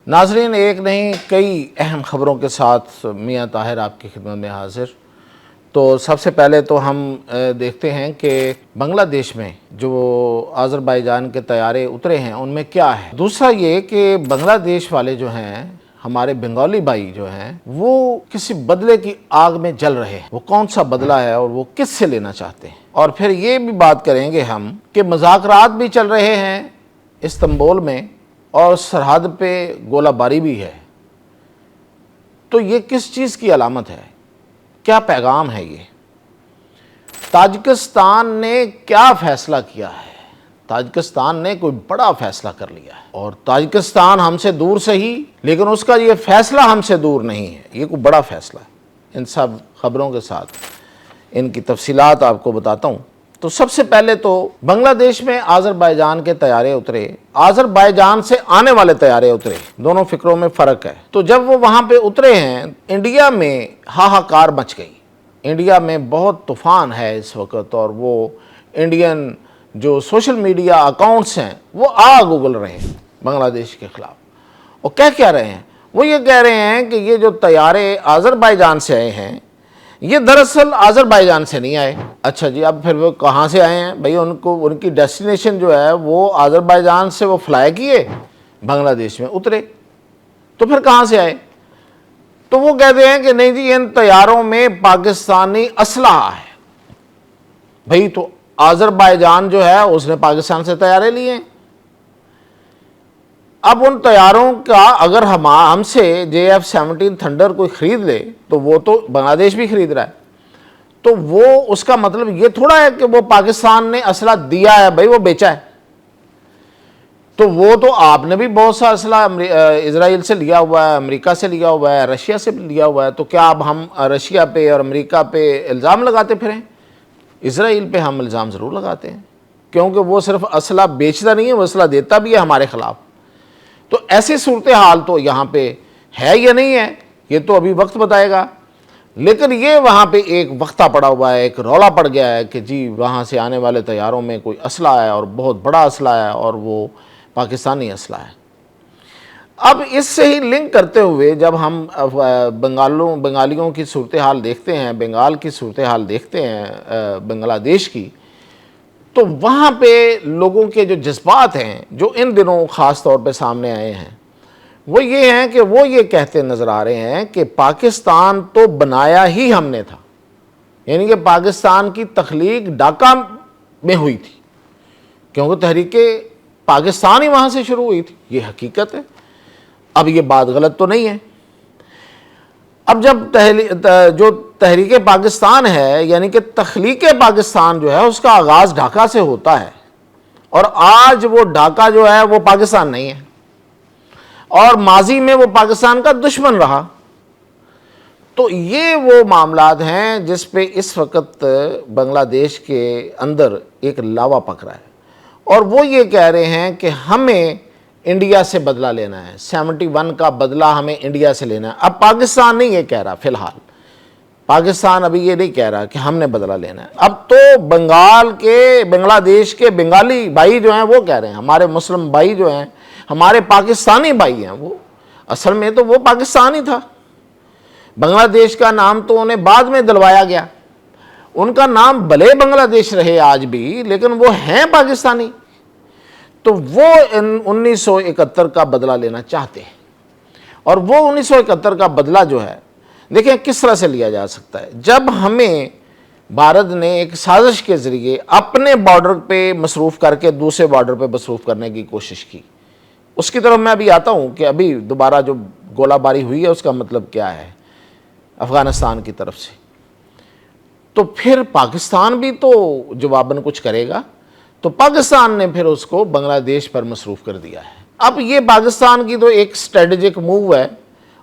ناظرین، ایک نہیں کئی اہم خبروں کے ساتھ میاں طاہر آپ کی خدمت میں حاضر۔ تو سب سے پہلے تو ہم دیکھتے ہیں کہ بنگلہ دیش میں جو آذربائیجان کے طیارے اترے ہیں ان میں کیا ہے۔ دوسرا یہ کہ بنگلہ دیش والے جو ہیں، ہمارے بنگالی بھائی جو ہیں، وہ کسی بدلے کی آگ میں جل رہے ہیں۔ وہ کون سا بدلہ ہے اور وہ کس سے لینا چاہتے ہیں؟ اور پھر یہ بھی بات کریں گے ہم کہ مذاکرات بھی چل رہے ہیں استنبول میں اور سرحد پہ گولہ باری بھی ہے۔ تو یہ کس چیز کی علامت ہے؟ کیا پیغام ہے یہ؟ تاجکستان نے کیا فیصلہ کیا ہے؟ تاجکستان نے کوئی بڑا فیصلہ کر لیا ہے، اور تاجکستان ہم سے دور صحیح، لیکن اس کا یہ فیصلہ ہم سے دور نہیں ہے۔ یہ کوئی بڑا فیصلہ ہے۔ ان سب خبروں کے ساتھ ان کی تفصیلات آپ کو بتاتا ہوں۔ تو سب سے پہلے تو بنگلہ دیش میں آذربائیجان کے طیارے اترے، آذربائیجان سے آنے والے طیارے اترے، دونوں فکروں میں فرق ہے۔ تو جب وہ وہاں پہ اترے ہیں، انڈیا میں ہاہاکار مچ گئی۔ انڈیا میں بہت طوفان ہے اس وقت، اور وہ انڈین جو سوشل میڈیا اکاؤنٹس ہیں وہ آگ اگل رہے ہیں بنگلہ دیش کے خلاف۔ اور کہہ کیا رہے ہیں؟ وہ یہ کہہ رہے ہیں کہ یہ جو طیارے آذربائیجان سے آئے ہیں، یہ دراصل آذربائیجان سے نہیں آئے۔ اچھا جی، اب پھر وہ کہاں سے آئے ہیں؟ بھئی ان کی ڈیسٹینیشن جو ہے وہ آذربائیجان سے وہ فلائی کیے، بنگلہ دیش میں اترے، تو پھر کہاں سے آئے؟ تو وہ کہتے ہیں کہ نہیں جی، ان طیاروں میں پاکستانی اسلحہ ہے۔ بھئی تو آذربائیجان جو ہے اس نے پاکستان سے طیارے لیے ہیں۔ اب ان طیاروں کا اگر ہم سے JF-17 تھنڈر کوئی خرید لے تو وہ تو بنگلہ دیش بھی خرید رہا ہے، تو وہ اس کا مطلب یہ تھوڑا ہے کہ وہ پاکستان نے اسلحہ دیا ہے، بھئی وہ بیچا ہے۔ تو وہ تو آپ نے بھی بہت سا اسلحہ اسرائیل سے لیا ہوا ہے، امریکہ سے لیا ہوا ہے، رشیا سے لیا ہوا ہے، تو کیا اب ہم رشیا پہ اور امریکہ پہ الزام لگاتے پھریں؟ اسرائیل پہ ہم الزام ضرور لگاتے ہیں، کیونکہ وہ صرف اسلحہ بیچتا نہیں ہے، وہ اسلحہ دیتا بھی ہے ہمارے خلاف۔ تو ایسی صورتحال تو یہاں پہ ہے یا نہیں ہے، یہ تو ابھی وقت بتائے گا۔ لیکن یہ وہاں پہ ایک وقتہ پڑا ہوا ہے، ایک رولا پڑ گیا ہے کہ جی وہاں سے آنے والے طیاروں میں کوئی اسلحہ ہے، اور بہت بڑا اسلحہ ہے، اور وہ پاکستانی اسلحہ ہے۔ اب اس سے ہی لنک کرتے ہوئے جب ہم بنگالیوں کی صورتحال دیکھتے ہیں، بنگال کی صورتحال دیکھتے ہیں، بنگلہ دیش کی، تو وہاں پہ لوگوں کے جو جذبات ہیں جو ان دنوں خاص طور پہ سامنے آئے ہیں، وہ یہ ہیں کہ وہ یہ کہتے نظر آ رہے ہیں کہ پاکستان تو بنایا ہی ہم نے تھا، یعنی کہ پاکستان کی تخلیق ڈھاکہ میں ہوئی تھی، کیونکہ تحریک پاکستان ہی وہاں سے شروع ہوئی تھی۔ یہ حقیقت ہے۔ اب یہ بات غلط تو نہیں ہے۔ اب جب جو تحریک پاکستان ہے، یعنی کہ تخلیق پاکستان جو ہے، اس کا آغاز ڈھاکہ سے ہوتا ہے، اور آج وہ ڈھاکہ جو ہے وہ پاکستان نہیں ہے، اور ماضی میں وہ پاکستان کا دشمن رہا۔ تو یہ وہ معاملات ہیں جس پہ اس وقت بنگلہ دیش کے اندر ایک لاوا پک رہا ہے، اور وہ یہ کہہ رہے ہیں کہ ہمیں انڈیا سے بدلہ لینا ہے، 71 کا بدلہ ہمیں انڈیا سے لینا ہے۔ اب پاکستان نہیں یہ کہہ رہا، فی الحال پاکستان ابھی یہ نہیں کہہ رہا کہ ہم نے بدلہ لینا ہے۔ اب تو بنگلہ دیش کے بنگالی بھائی جو ہیں وہ کہہ رہے ہیں، ہمارے مسلم بھائی جو ہیں، ہمارے پاکستانی بھائی ہیں، وہ اصل میں تو وہ پاکستان ہی تھا۔ بنگلہ دیش کا نام تو انہیں بعد میں دلوایا گیا، ان کا نام بھلے بنگلہ دیش رہے آج بھی، لیکن وہ ہیں پاکستانی۔ تو وہ 1971 کا بدلہ لینا چاہتے ہیں، اور وہ 1971 کا بدلہ جو ہے، دیکھیں کس طرح سے لیا جا سکتا ہے۔ جب ہمیں بھارت نے ایک سازش کے ذریعے اپنے بارڈر پہ مصروف کر کے دوسرے بارڈر پہ مصروف کرنے کی کوشش کی، اس کی طرف میں ابھی آتا ہوں کہ ابھی دوبارہ جو گولہ باری ہوئی ہے اس کا مطلب کیا ہے افغانستان کی طرف سے۔ تو پھر پاکستان بھی تو جواباً کچھ کرے گا، تو پاکستان نے پھر اس کو بنگلہ دیش پر مصروف کر دیا ہے۔ اب یہ پاکستان کی تو ایک اسٹریٹجک موو ہے،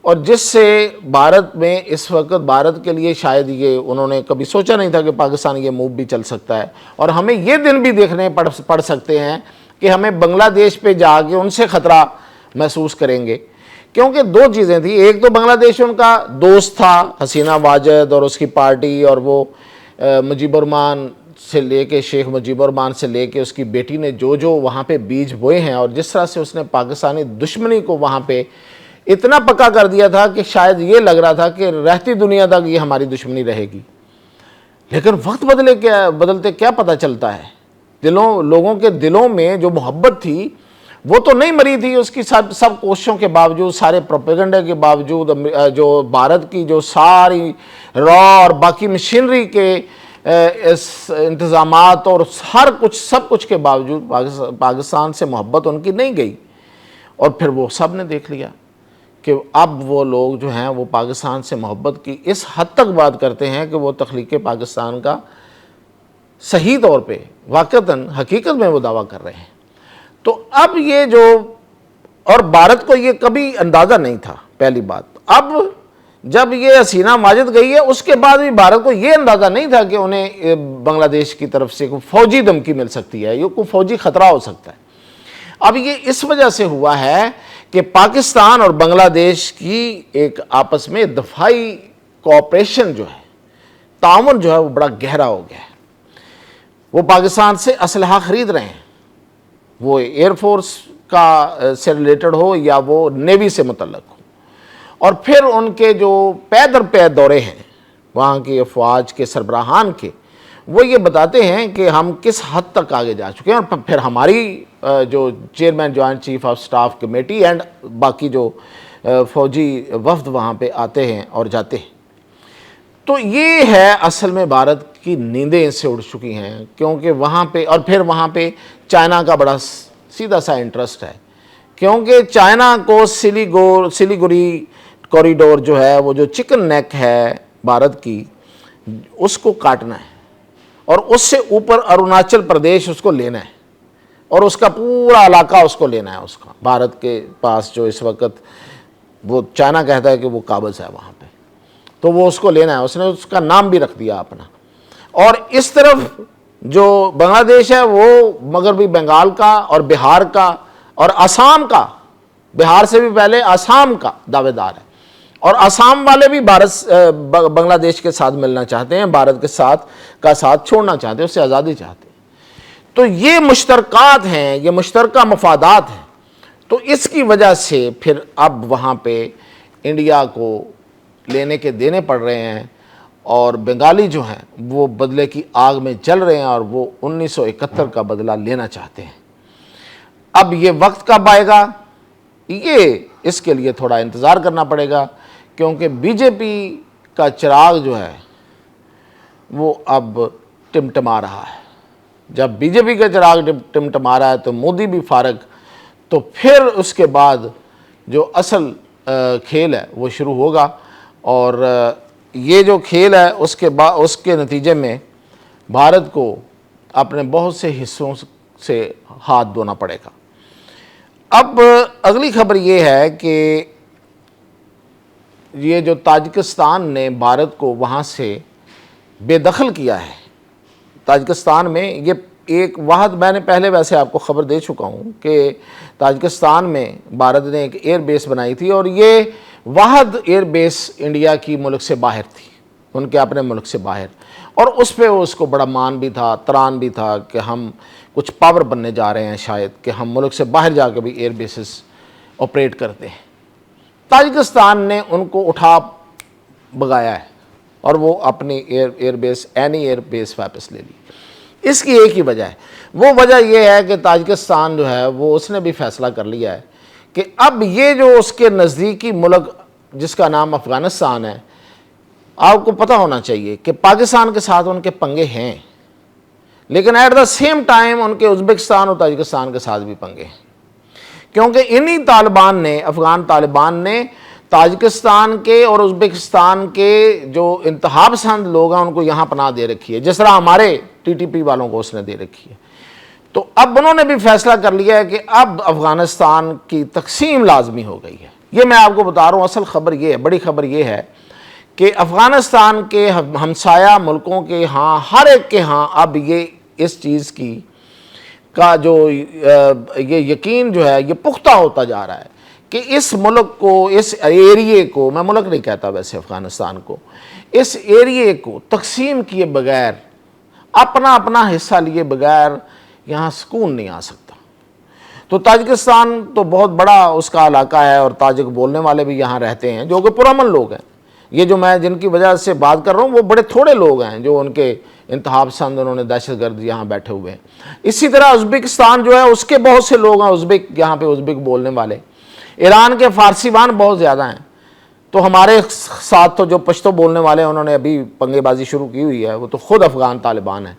اور جس سے بھارت میں اس وقت بھارت کے لیے شاید یہ انہوں نے کبھی سوچا نہیں تھا کہ پاکستان یہ موو بھی چل سکتا ہے، اور ہمیں یہ دن بھی دیکھنے پڑ سکتے ہیں کہ ہمیں بنگلہ دیش پہ جا کے ان سے خطرہ محسوس کریں گے۔ کیونکہ دو چیزیں تھیں، ایک تو بنگلہ دیش ان کا دوست تھا، حسینہ واجد اور اس کی پارٹی، اور وہ مجیب الرحمان سے لے کے شیخ مجیب الرحمان سے لے کے اس کی بیٹی نے جو وہاں پہ بیج بوئے ہیں، اور جس طرح سے اس نے پاکستانی دشمنی کو وہاں پہ اتنا پکا کر دیا تھا کہ شاید یہ لگ رہا تھا کہ رہتی دنیا تک یہ ہماری دشمنی رہے گی. لیکن وقت بدلتے کیا پتہ چلتا ہے، لوگوں کے دلوں میں جو محبت تھی وہ تو نہیں مری تھی. اس کی سب کوششوں کے باوجود، سارے پروپیگنڈے کے باوجود، جو بھارت کی جو ساری را اور باقی مشینری کے انتظامات اور سب کچھ کے باوجود پاکستان سے محبت ان کی نہیں گئی. اور پھر وہ سب نے دیکھ لیا کہ اب وہ لوگ جو ہیں وہ پاکستان سے محبت کی اس حد تک بات کرتے ہیں کہ وہ تخلیق پاکستان کا صحیح طور پہ واقعتاً حقیقت میں وہ دعویٰ کر رہے ہیں. تو اب یہ جو، اور بھارت کو یہ کبھی اندازہ نہیں تھا پہلی بات. اب جب یہ حسینہ ماجد گئی ہے اس کے بعد بھی بھارت کو یہ اندازہ نہیں تھا کہ انہیں بنگلہ دیش کی طرف سے کوئی فوجی دھمکی مل سکتی ہے، یہ کوئی فوجی خطرہ ہو سکتا ہے. اب یہ اس وجہ سے ہوا ہے کہ پاکستان اور بنگلہ دیش کی ایک آپس میں دفاعی کوآپریشن جو ہے، تعاون جو ہے وہ بڑا گہرا ہو گیا ہے. وہ پاکستان سے اسلحہ خرید رہے ہیں، وہ ایئر فورس کا سے ریلیٹڈ ہو یا وہ نیوی سے متعلق ہو. اور پھر ان کے جو پے در پے دورے ہیں وہاں کی افواج کے سربراہان کے، وہ یہ بتاتے ہیں کہ ہم کس حد تک آگے جا چکے ہیں. اور پھر ہماری جو chairman joint chief of staff committee and باقی جو فوجی وفد وہاں پہ آتے ہیں اور جاتے ہیں. تو یہ ہے اصل میں بھارت کی نیندیں اس سے اڑ چکی ہیں، کیونکہ وہاں پہ، اور پھر وہاں پہ چائنا کا بڑا سیدھا سا انٹرسٹ ہے، کیونکہ چائنا کو سلیگوری کوریڈور جو ہے، وہ جو چکن نیک ہے بھارت کی، اس کو کاٹنا ہے اور اس سے اوپر اروناچل پردیش اس کو لینا ہے اور اس کا پورا علاقہ اس کو لینا ہے. اس کا بھارت کے پاس جو اس وقت وہ چائنا کہتا ہے کہ وہ قابض ہے وہاں پہ، تو وہ اس کو لینا ہے. اس نے اس کا نام بھی رکھ دیا اپنا. اور اس طرف جو بنگلہ دیش ہے وہ مغربی بنگال کا اور بہار کا اور آسام کا، بہار سے بھی پہلے آسام کا دعوے دار ہے. اور آسام والے بھی بنگلہ دیش کے ساتھ ملنا چاہتے ہیں، بھارت کے ساتھ چھوڑنا چاہتے ہیں، اس سے آزادی چاہتے ہیں. تو یہ مشترکات ہیں، یہ مشترکہ مفادات ہیں. تو اس کی وجہ سے پھر اب وہاں پہ انڈیا کو لینے کے دینے پڑ رہے ہیں، اور بنگالی جو ہیں وہ بدلے کی آگ میں جل رہے ہیں اور وہ 1971 کا بدلہ لینا چاہتے ہیں. اب یہ وقت کب آئے گا، یہ اس کے لیے تھوڑا انتظار کرنا پڑے گا، کیونکہ بی جے پی کا چراغ جو ہے وہ اب ٹمٹما رہا ہے. جب بی جے پی کا چراغ ٹمٹما رہا ہے تو مودی بھی فارغ، تو پھر اس کے بعد جو اصل کھیل ہے وہ شروع ہوگا. اور یہ جو کھیل ہے اس کے نتیجے میں بھارت کو اپنے بہت سے حصوں سے ہاتھ دھونا پڑے گا. اب اگلی خبر یہ ہے کہ یہ جو تاجکستان نے بھارت کو وہاں سے بے دخل کیا ہے، تاجکستان میں یہ ایک واحد، میں نے پہلے ویسے آپ کو خبر دے چکا ہوں کہ تاجکستان میں بھارت نے ایک ایئر بیس بنائی تھی، اور یہ واحد ایئر بیس انڈیا کی ملک سے باہر تھی، ان کے اپنے ملک سے باہر. اور اس پہ اس کو بڑا مان بھی تھا، تران بھی تھا کہ ہم کچھ پاور بننے جا رہے ہیں، شاید کہ ہم ملک سے باہر جا کے بھی ایئر بیسز آپریٹ کرتے ہیں. تاجکستان نے ان کو اٹھا بگایا ہے اور وہ اپنی ایئر بیس واپس لے لی. اس کی ایک ہی وجہ ہے، وہ وجہ یہ ہے کہ تاجکستان جو ہے وہ اس نے بھی فیصلہ کر لیا ہے کہ اب یہ جو اس کے نزدیکی ملک جس کا نام افغانستان ہے، آپ کو پتہ ہونا چاہیے کہ پاکستان کے ساتھ ان کے پنگے ہیں، لیکن ایٹ دا سیم ٹائم ان کے ازبکستان اور تاجکستان کے ساتھ بھی پنگے ہیں، کیونکہ انہی طالبان نے، افغان طالبان نے تاجکستان کے اور ازبکستان کے جو انتہا پسند لوگ ہیں ان کو یہاں پناہ دے رکھی ہے، جس طرح ہمارے ٹی ٹی پی والوں کو اس نے دے رکھی ہے. تو اب انہوں نے بھی فیصلہ کر لیا ہے کہ اب افغانستان کی تقسیم لازمی ہو گئی ہے. یہ میں آپ کو بتا رہا ہوں، اصل خبر یہ ہے، بڑی خبر یہ ہے کہ افغانستان کے ہمسایہ ملکوں کے ہاں، ہر ایک کے ہاں اب یہ اس چیز کی کا جو یہ یقین جو ہے یہ پختہ ہوتا جا رہا ہے کہ اس ملک کو، اس ایریے کو، میں ملک نہیں کہتا ویسے افغانستان کو، اس ایریے کو تقسیم کیے بغیر، اپنا حصہ لیے بغیر یہاں سکون نہیں آ سکتا. تو تاجکستان تو بہت بڑا اس کا علاقہ ہے اور تاجک بولنے والے بھی یہاں رہتے ہیں جو کہ پرامن لوگ ہیں. یہ جو میں جن کی وجہ سے بات کر رہا ہوں وہ بڑے تھوڑے لوگ ہیں جو ان کے انتہا پسند انہوں نے دہشت گرد یہاں بیٹھے ہوئے ہیں. اسی طرح ازبکستان جو ہے اس کے بہت سے لوگ ہیں ازبک، یہاں پہ ازبک بولنے والے. ایران کے فارسی وان بہت زیادہ ہیں. تو ہمارے ساتھ تو جو پشتو بولنے والے ہیں انہوں نے ابھی پنگے بازی شروع کی ہوئی ہے، وہ تو خود افغان طالبان ہیں.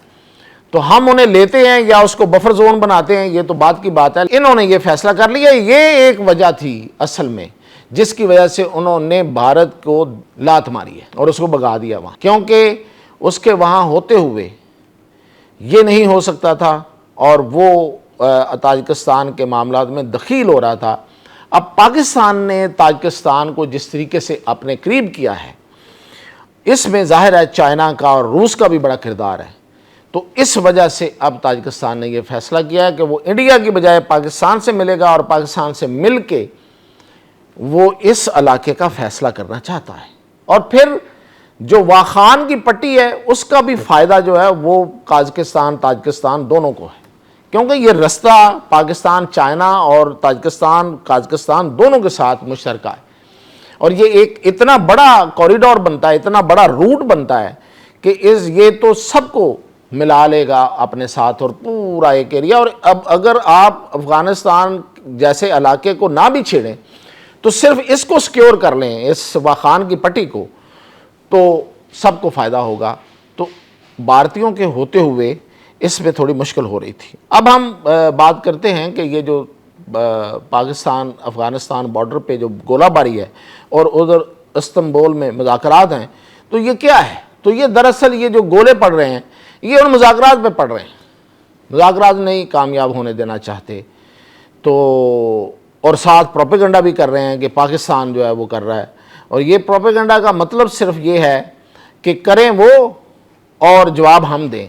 تو ہم انہیں لیتے ہیں یا اس کو بفر زون بناتے ہیں، یہ تو بات کی بات ہے. انہوں نے یہ فیصلہ کر لیا. یہ ایک وجہ تھی اصل میں جس کی وجہ سے انہوں نے بھارت کو لات ماری ہے اور اس کو بھگا دیا وہاں، کیونکہ اس کے وہاں ہوتے ہوئے یہ نہیں ہو سکتا تھا اور وہ تاجکستان کے معاملات میں دخیل ہو رہا تھا. اب پاکستان نے تاجکستان کو جس طریقے سے اپنے قریب کیا ہے اس میں ظاہر ہے چائنا کا اور روس کا بھی بڑا کردار ہے. تو اس وجہ سے اب تاجکستان نے یہ فیصلہ کیا ہے کہ وہ انڈیا کی بجائے پاکستان سے ملے گا اور پاکستان سے مل کے وہ اس علاقے کا فیصلہ کرنا چاہتا ہے. اور پھر جو واخان کی پٹی ہے اس کا بھی فائدہ جو ہے وہ قازقستان تاجکستان دونوں کو ہے، کیونکہ یہ رستہ پاکستان چائنا اور تاجکستان قازقستان دونوں کے ساتھ مشترکہ ہے. اور یہ ایک اتنا بڑا کوریڈور بنتا ہے، اتنا بڑا روٹ بنتا ہے کہ یہ تو سب کو ملا لے گا اپنے ساتھ اور پورا ایک ایریا. اور اب اگر آپ افغانستان جیسے علاقے کو نہ بھی چھیڑیں تو صرف اس کو سکیور کر لیں، اس واخان کی پٹی کو، تو سب کو فائدہ ہوگا. تو بھارتیوں کے ہوتے ہوئے اس میں تھوڑی مشکل ہو رہی تھی. اب ہم بات کرتے ہیں کہ یہ جو پاکستان افغانستان بارڈر پہ جو گولہ باری ہے اور ادھر استنبول میں مذاکرات ہیں، تو یہ کیا ہے؟ تو یہ دراصل یہ جو گولے پڑ رہے ہیں یہ ان مذاکرات پہ پڑ رہے ہیں. مذاکرات نہیں کامیاب ہونے دینا چاہتے تو، اور ساتھ پروپیگنڈا بھی کر رہے ہیں کہ پاکستان جو ہے وہ کر رہا ہے. اور یہ پروپیگنڈا کا مطلب صرف یہ ہے کہ کریں وہ اور جواب ہم دیں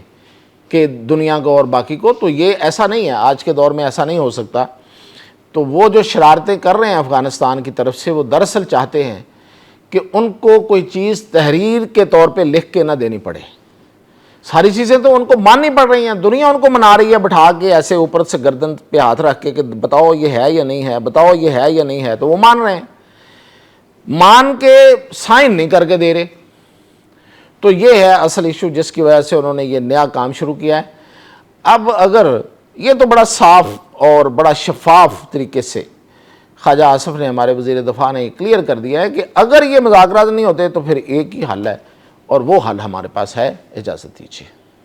کہ دنیا کو اور باقی کو. تو یہ ایسا نہیں ہے، آج کے دور میں ایسا نہیں ہو سکتا. تو وہ جو شرارتیں کر رہے ہیں افغانستان کی طرف سے وہ دراصل چاہتے ہیں کہ ان کو کوئی چیز تحریر کے طور پہ لکھ کے نہ دینی پڑے. ساری چیزیں تو ان کو ماننی پڑ رہی ہیں، دنیا ان کو منا رہی ہے بٹھا کے ایسے اوپر سے گردن پہ ہاتھ رکھ کے کہ بتاؤ یہ ہے یا نہیں ہے، بتاؤ یہ ہے یا نہیں ہے. تو وہ مان رہے ہیں، مان کے سائن نہیں کر کے دے رہے. تو یہ ہے اصل ایشو جس کی وجہ سے انہوں نے یہ نیا کام شروع کیا ہے. اب اگر یہ تو بڑا صاف اور بڑا شفاف طریقے سے خواجہ آصف نے، ہمارے وزیر دفاع نے کلیئر کر دیا ہے کہ اگر یہ مذاکرات نہیں ہوتے تو پھر ایک ہی حل ہے اور وہ حل ہمارے پاس ہے. اجازت دیجیے.